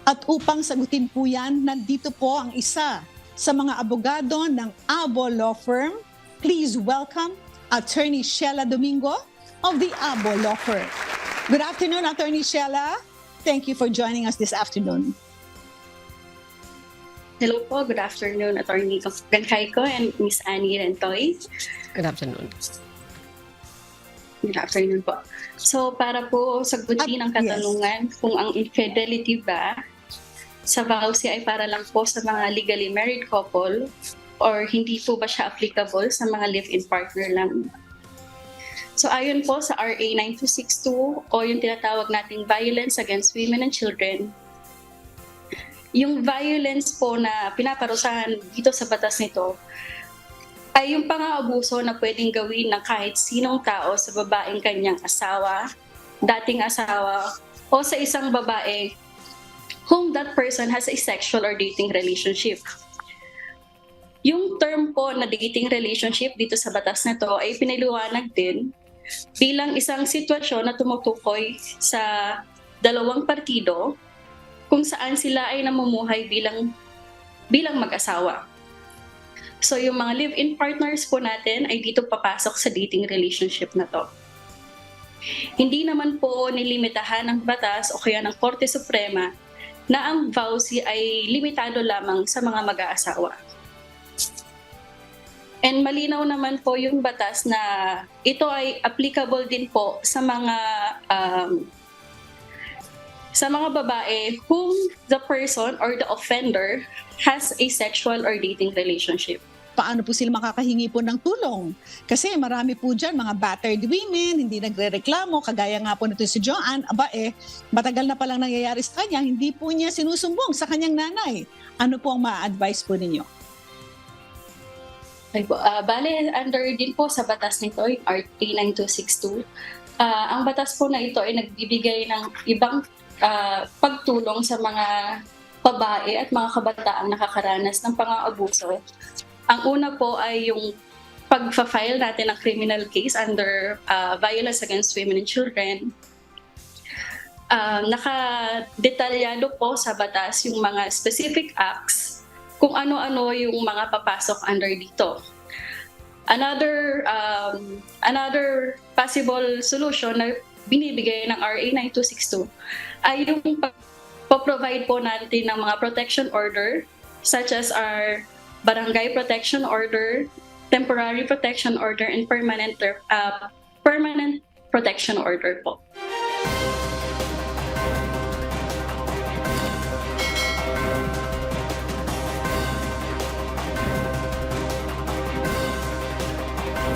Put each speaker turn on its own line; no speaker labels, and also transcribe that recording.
At upang sagutin po yan, nandito po ang isa sa mga abogado ng Abo Law Firm. Please welcome Attorney Sheila Domingo of the Abo Law Firm. Good afternoon, Attorney Sheila. Thank you for joining us this afternoon.
Hello po, good afternoon, Attorney Gancayco and Miss Annie Rentoy.
Good afternoon.
Good afternoon po. So para po sagutin ang katanungan kung ang infidelity ba sa vowsy ay para lang po sa mga legally married couple or hindi po ba siya applicable sa mga live-in partner lang. So ayon po sa RA 9262 o yung tinatawag nating Violence Against Women and Children, yung violence po na pinaparusahan dito sa batas nito ay yung pang-aabuso na pwedeng gawin ng kahit sinong tao sa babaeng kanyang asawa, dating asawa, o sa isang babae whom that person has a sexual or dating relationship. Yung term po na dating relationship dito sa batas na to ay pinaliwanag din bilang isang sitwasyon na tumutukoy sa dalawang partido kung saan sila ay namumuhay bilang mag-asawa. So yung mga live-in partners po natin ay dito papasok sa dating relationship na to. Hindi naman po nilimitahan ng batas o kaya ng Korte Suprema na ang vowsy ay limitado lamang sa mga mag-aasawa. And malinaw naman po yung batas na ito ay applicable din po sa mga babae whom the person or the offender has a sexual or dating relationship.
Paano po sila makakahingi po ng tulong? Kasi marami po dyan, mga battered women, hindi nagre-reklamo, kagaya nga po nito si Joanne, matagal na palang nangyayari sa kanya, hindi po niya sinusumbong sa kanyang nanay. Ano po ang ma-advise po ninyo?
Bale, under din po sa batas nito, yung RT 9262, ang batas po na ito ay nagbibigay ng ibang pagtulong sa mga babae at mga kabataang nakakaranas ng pang-aabuso. Ang una po ay yung pag-file natin ng criminal case under Violence Against Women and Children. Nakadetalyado po sa batas yung mga specific acts kung ano-ano yung mga papasok under dito. Another possible solution na binibigay ng RA 9262 ay yung pag-provide po natin ng mga protection order such as our Barangay Protection Order, Temporary Protection Order, and Permanent Protection Order po.